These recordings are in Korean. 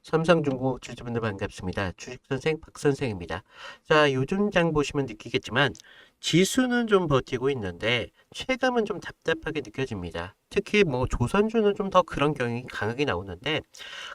삼성중공업 주주분들 반갑습니다. 주식선생 박선생입니다. 자, 요즘 장 보시면 느끼겠지만 지수는 좀 버티고 있는데 체감은 좀 답답하게 느껴집니다. 특히 뭐 조선주는 좀 더 그런 경향이 강하게 나오는데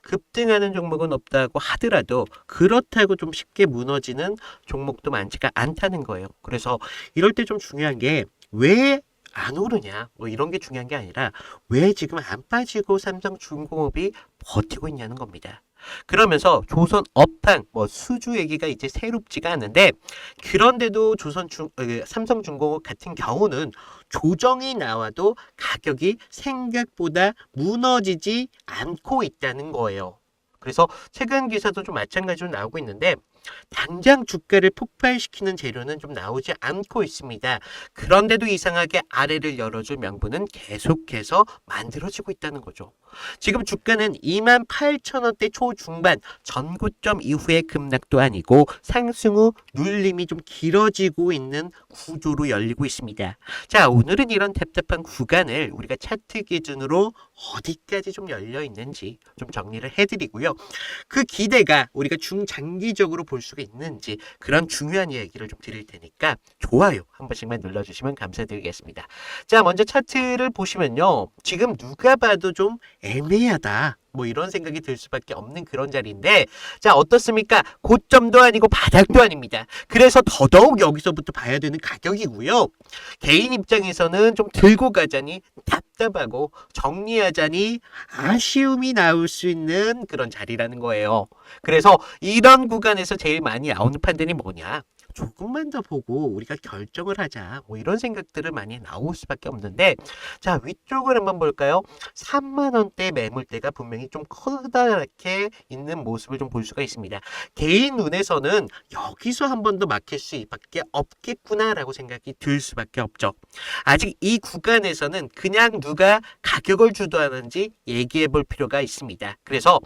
급등하는 종목은 없다고 하더라도 그렇다고 좀 쉽게 무너지는 종목도 많지가 않다는 거예요. 그래서 이럴 때 좀 중요한 게 왜 안 오르냐 뭐 이런 게 중요한 게 아니라 왜 지금 안 빠지고 삼성중공업이 버티고 있냐는 겁니다. 그러면서 조선 업황 뭐 수주 얘기가 이제 새롭지가 않은데 그런데도 삼성중공업 같은 경우는 조정이 나와도 가격이 생각보다 무너지지 않고 있다는 거예요. 그래서 최근 기사도 좀 마찬가지로 나오고 있는데 당장 주가를 폭발시키는 재료는 좀 나오지 않고 있습니다. 그런데도 이상하게 아래를 열어줄 명분은 계속해서 만들어지고 있다는 거죠. 지금 주가는 28,000원대 초중반 전고점 이후의 급락도 아니고 상승 후 눌림이 좀 길어지고 있는 구조로 열리고 있습니다. 자, 오늘은 이런 답답한 구간을 우리가 차트 기준으로 어디까지 좀 열려 있는지 좀 정리를 해드리고요. 그 기대가 우리가 중장기적으로 볼 수가 있는지 그런 중요한 이야기를 좀 드릴 테니까 좋아요 한 번씩만 눌러주시면 감사드리겠습니다. 자, 먼저 차트를 보시면요. 지금 누가 봐도 좀 애매하다. 뭐 이런 생각이 들 수밖에 없는 그런 자리인데 자, 어떻습니까? 고점도 아니고 바닥도 아닙니다. 그래서 더더욱 여기서부터 봐야 되는 가격이고요. 개인 입장에서는 좀 들고 가자니 답답하고 정리하자니 아쉬움이 나올 수 있는 그런 자리라는 거예요. 그래서 이런 구간에서 제일 많이 나오는 판단이 뭐냐? 조금만 더 보고 우리가 결정을 하자. 뭐 이런 생각들을 많이 나올 수밖에 없는데 자, 위쪽을 한번 볼까요? 3만 원대 매물대가 분명히 좀 커다랗게 있는 모습을 좀 볼 수가 있습니다. 개인 눈에서는 여기서 한 번 더 막힐 수밖에 없겠구나라고 생각이 들 수밖에 없죠. 아직 이 구간에서는 그냥 누가 가격을 주도하는지 얘기해 볼 필요가 있습니다. 그래서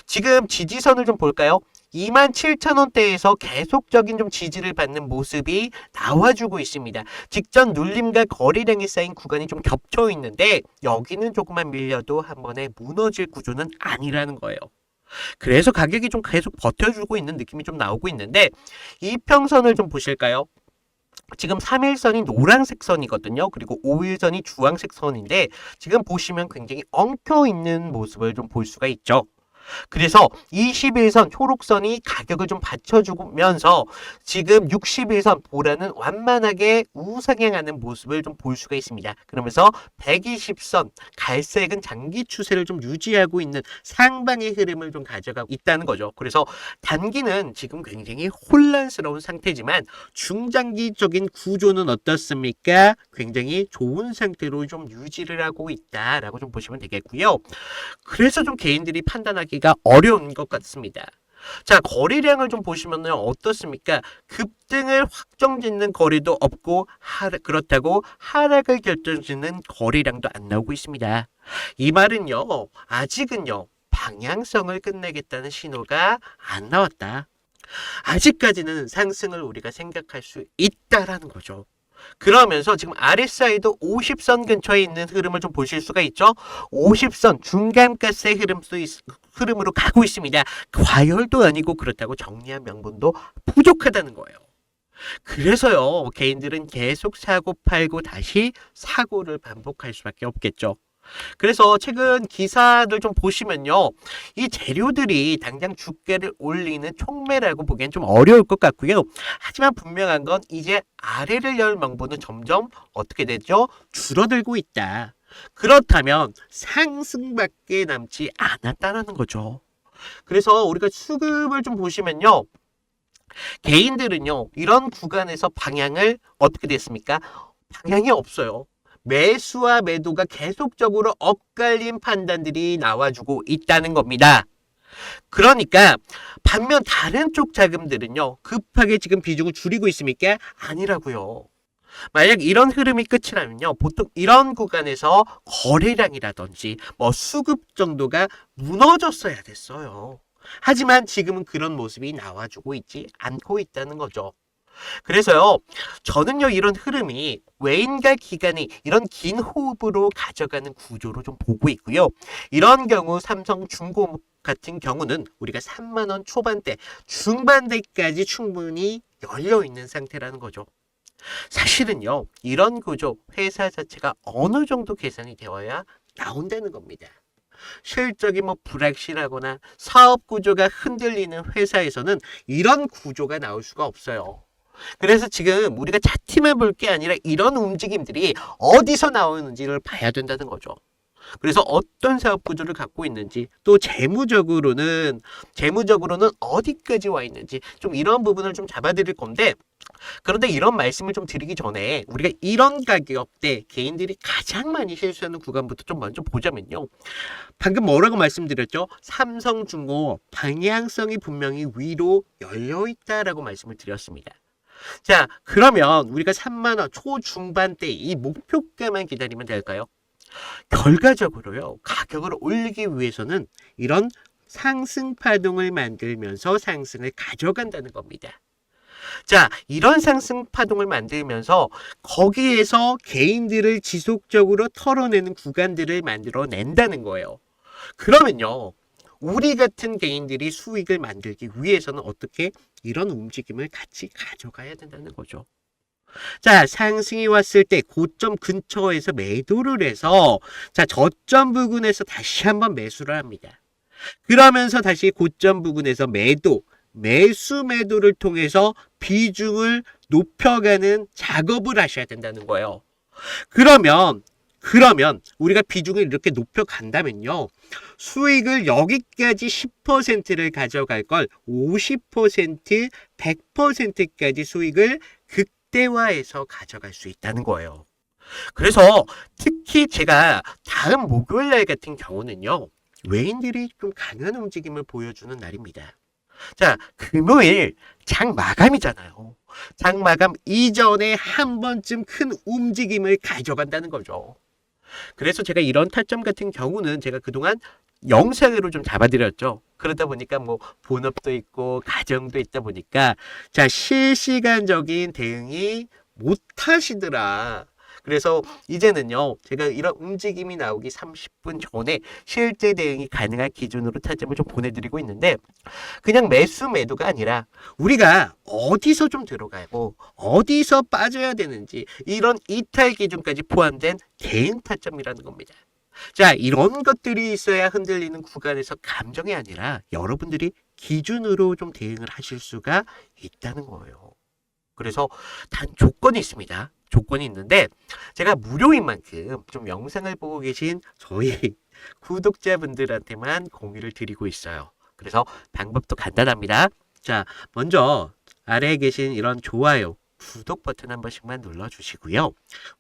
지금 지지선을 좀 볼까요? 27,000원대에서 계속적인 좀 지지를 받는 모습이 나와주고 있습니다. 직전 눌림과 거래량이 쌓인 구간이 좀 겹쳐 있는데 여기는 조금만 밀려도 한 번에 무너질 구조는 아니라는 거예요. 그래서 가격이 좀 계속 버텨주고 있는 느낌이 좀 나오고 있는데 이평선을 좀 보실까요? 지금 3일선이 노란색 선이거든요. 그리고 5일선이 주황색 선인데 지금 보시면 굉장히 엉켜 있는 모습을 좀 볼 수가 있죠. 그래서 21선 초록선이 가격을 좀 받쳐주면서 지금 61선 보라는 완만하게 우상향하는 모습을 좀 볼 수가 있습니다. 그러면서 120선 갈색은 장기 추세를 좀 유지하고 있는 상방의 흐름을 좀 가져가고 있다는 거죠. 그래서 단기는 지금 굉장히 혼란스러운 상태지만 중장기적인 구조는 어떻습니까? 굉장히 좋은 상태로 좀 유지를 하고 있다라고 좀 보시면 되겠고요. 그래서 좀 개인들이 판단하기가 어려운 것 같습니다. 자, 거래량을 좀 보시면 어떻습니까? 급등을 확정짓는 거래도 없고 그렇다고 하락을 결정짓는 거래량도 안 나오고 있습니다. 이 말은요, 아직은요, 방향성을 끝내겠다는 신호가 안 나왔다. 아직까지는 상승을 우리가 생각할 수 있다라는 거죠. 그러면서 지금 RSI도 50선 근처에 있는 흐름을 좀 보실 수가 있죠. 50선 중간가스의 흐름으로 가고 있습니다. 과열도 아니고 그렇다고 정리한 명분도 부족하다는 거예요. 그래서요, 개인들은 계속 사고 팔고 다시 사고를 반복할 수밖에 없겠죠. 그래서 최근 기사들 좀 보시면요. 이 재료들이 당장 주가를 올리는 촉매라고 보기엔 좀 어려울 것 같고요. 하지만 분명한 건 이제 아래를 열 명분은 점점 어떻게 되죠? 줄어들고 있다. 그렇다면 상승밖에 남지 않았다는 거죠. 그래서 우리가 수급을 좀 보시면요. 개인들은요. 이런 구간에서 방향을 어떻게 됐습니까? 방향이 없어요. 매수와 매도가 계속적으로 엇갈린 판단들이 나와주고 있다는 겁니다. 그러니까 반면 다른 쪽 자금들은요. 급하게 지금 비중을 줄이고 있습니까? 아니라고요. 만약 이런 흐름이 끝이 나면요. 보통 이런 구간에서 거래량이라든지 뭐 수급 정도가 무너졌어야 됐어요. 하지만 지금은 그런 모습이 나와주고 있지 않고 있다는 거죠. 그래서요, 저는요, 이런 흐름이 외인과 기관이 이런 긴 호흡으로 가져가는 구조로 좀 보고 있고요. 이런 경우 삼성중공업 같은 경우는 우리가 3만 원 초반대, 중반대까지 충분히 열려 있는 상태라는 거죠. 사실은요, 이런 구조, 회사 자체가 어느 정도 개선이 되어야 나온다는 겁니다. 실적이 뭐 불확실하거나 사업 구조가 흔들리는 회사에서는 이런 구조가 나올 수가 없어요. 그래서 지금 우리가 차트만 볼 게 아니라 이런 움직임들이 어디서 나오는지를 봐야 된다는 거죠. 그래서 어떤 사업 구조를 갖고 있는지, 또 재무적으로는 어디까지 와 있는지 좀 이런 부분을 좀 잡아드릴 건데, 그런데 이런 말씀을 좀 드리기 전에 우리가 이런 가격대 개인들이 가장 많이 실수하는 구간부터 좀 먼저 보자면요. 방금 뭐라고 말씀드렸죠? 삼성중공업 방향성이 분명히 위로 열려 있다라고 말씀을 드렸습니다. 자, 그러면 우리가 3만 원 초중반대 이 목표가만 기다리면 될까요? 결과적으로요, 가격을 올리기 위해서는 이런 상승 파동을 만들면서 상승을 가져간다는 겁니다. 자, 이런 상승 파동을 만들면서 거기에서 개인들을 지속적으로 털어내는 구간들을 만들어낸다는 거예요. 그러면요, 우리 같은 개인들이 수익을 만들기 위해서는 어떻게 이런 움직임을 같이 가져가야 된다는 거죠. 자, 상승이 왔을 때 고점 근처에서 매도를 해서 자, 저점 부근에서 다시 한번 매수를 합니다. 그러면서 다시 고점 부근에서 매도를 통해서 비중을 높여가는 작업을 하셔야 된다는 거예요. 그러면 우리가 비중을 이렇게 높여간다면요. 수익을 여기까지 10%를 가져갈 걸 50%, 100%까지 수익을 극대화해서 가져갈 수 있다는 거예요. 그래서 특히 제가 다음 목요일 날 같은 경우는요. 외인들이 좀 강한 움직임을 보여주는 날입니다. 자, 금요일 장 마감이잖아요. 장 마감 이전에 한 번쯤 큰 움직임을 가져간다는 거죠. 그래서 제가 이런 타점 같은 경우는 제가 그동안 영상으로 좀 잡아드렸죠. 그러다 보니까 뭐 본업도 있고 가정도 있다 보니까 자, 실시간적인 대응이 못 하시더라. 그래서 이제는요, 제가 이런 움직임이 나오기 30분 전에 실제 대응이 가능한 기준으로 타점을 좀 보내드리고 있는데, 그냥 매도가 아니라 우리가 어디서 좀 들어가고 어디서 빠져야 되는지 이런 이탈 기준까지 포함된 대응 타점이라는 겁니다. 자, 이런 것들이 있어야 흔들리는 구간에서 감정이 아니라 여러분들이 기준으로 좀 대응을 하실 수가 있다는 거예요. 그래서 단 조건이 있습니다. 조건이 있는데 제가 무료인 만큼 좀 영상을 보고 계신 저희 구독자분들한테만 공유를 드리고 있어요. 그래서 방법도 간단합니다. 자, 먼저 아래에 계신 이런 좋아요, 구독 버튼 한 번씩만 눌러주시고요.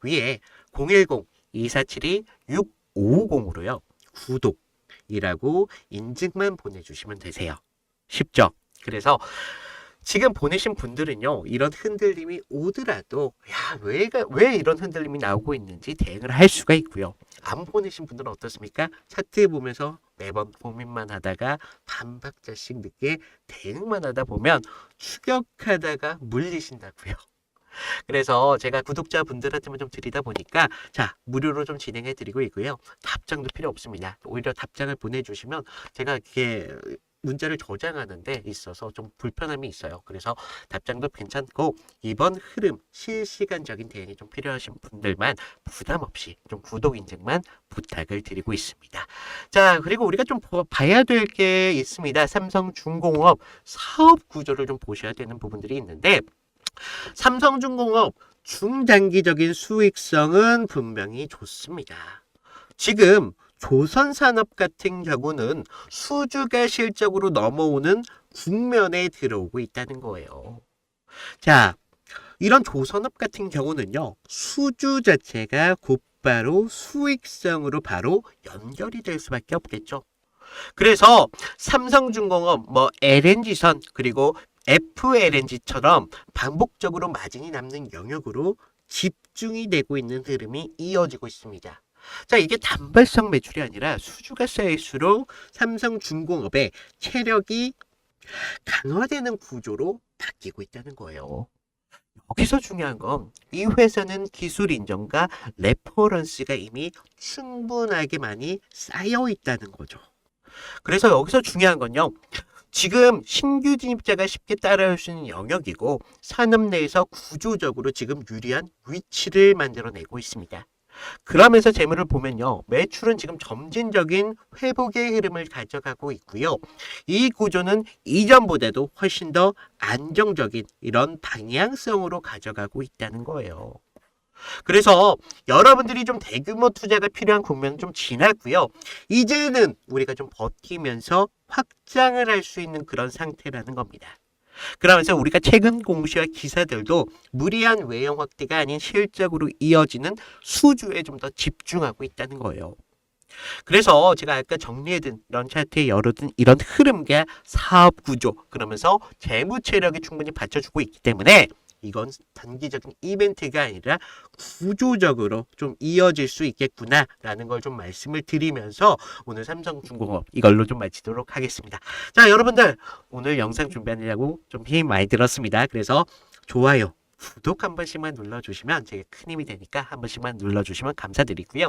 위에 010-2472-6550으로요. 구독이라고 인증만 보내주시면 되세요. 쉽죠? 그래서 지금 보내신 분들은요, 이런 흔들림이 오더라도, 야, 왜 이런 흔들림이 나오고 있는지 대응을 할 수가 있고요. 안 보내신 분들은 어떻습니까? 차트 보면서 매번 고민만 하다가 반박자씩 늦게 대응만 하다 보면 추격하다가 물리신다고요. 그래서 제가 구독자분들한테만 좀 드리다 보니까 자, 무료로 좀 진행해 드리고 있고요. 답장도 필요 없습니다. 오히려 답장을 보내주시면 제가 이렇게 문자를 저장하는 데 있어서 좀 불편함이 있어요. 그래서 답장도 괜찮고 이번 흐름 실시간적인 대응이 좀 필요하신 분들만 부담 없이 좀 구독 인증만 부탁을 드리고 있습니다. 자, 그리고 우리가 좀 봐야 될 게 있습니다. 삼성중공업 사업 구조를 좀 보셔야 되는 부분들이 있는데 삼성중공업 중장기적인 수익성은 분명히 좋습니다. 지금 조선산업 같은 경우는 수주가 실적으로 넘어오는 국면에 들어오고 있다는 거예요. 자, 이런 조선업 같은 경우는요, 수주 자체가 곧바로 수익성으로 바로 연결이 될 수밖에 없겠죠. 그래서 삼성중공업, LNG선, 그리고 FLNG처럼 반복적으로 마진이 남는 영역으로 집중이 되고 있는 흐름이 이어지고 있습니다. 자, 이게 단발성 매출이 아니라 수주가 쌓일수록 삼성중공업의 체력이 강화되는 구조로 바뀌고 있다는 거예요. 여기서 중요한 건 이 회사는 기술 인정과 레퍼런스가 이미 충분하게 많이 쌓여 있다는 거죠. 그래서 여기서 중요한 건요. 지금 신규 진입자가 쉽게 따라올 수 있는 영역이고 산업 내에서 구조적으로 지금 유리한 위치를 만들어내고 있습니다. 그러면서 재물을 보면요. 매출은 지금 점진적인 회복의 흐름을 가져가고 있고요. 이 구조는 이전보다도 훨씬 더 안정적인 이런 방향성으로 가져가고 있다는 거예요. 그래서 여러분들이 좀 대규모 투자가 필요한 국면은 좀 지났고요. 이제는 우리가 좀 버티면서 확장을 할 수 있는 그런 상태라는 겁니다. 그러면서 우리가 최근 공시와 기사들도 무리한 외형 확대가 아닌 실적으로 이어지는 수주에 좀 더 집중하고 있다는 거예요. 그래서 제가 아까 정리해둔 이런 차트에 열어둔 이런 흐름과 사업 구조 그러면서 재무 체력이 충분히 받쳐주고 있기 때문에 이건 단기적인 이벤트가 아니라 구조적으로 좀 이어질 수 있겠구나라는 걸 좀 말씀을 드리면서 오늘 삼성중공업 이걸로 좀 마치도록 하겠습니다. 자, 여러분들 오늘 영상 준비하느라고 좀 힘이 많이 들었습니다. 그래서 좋아요, 구독 한 번씩만 눌러주시면 제게 큰 힘이 되니까 한 번씩만 눌러주시면 감사드리고요.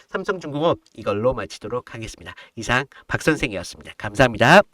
삼성중공업 이걸로 마치도록 하겠습니다. 이상 박 선생이었습니다. 감사합니다.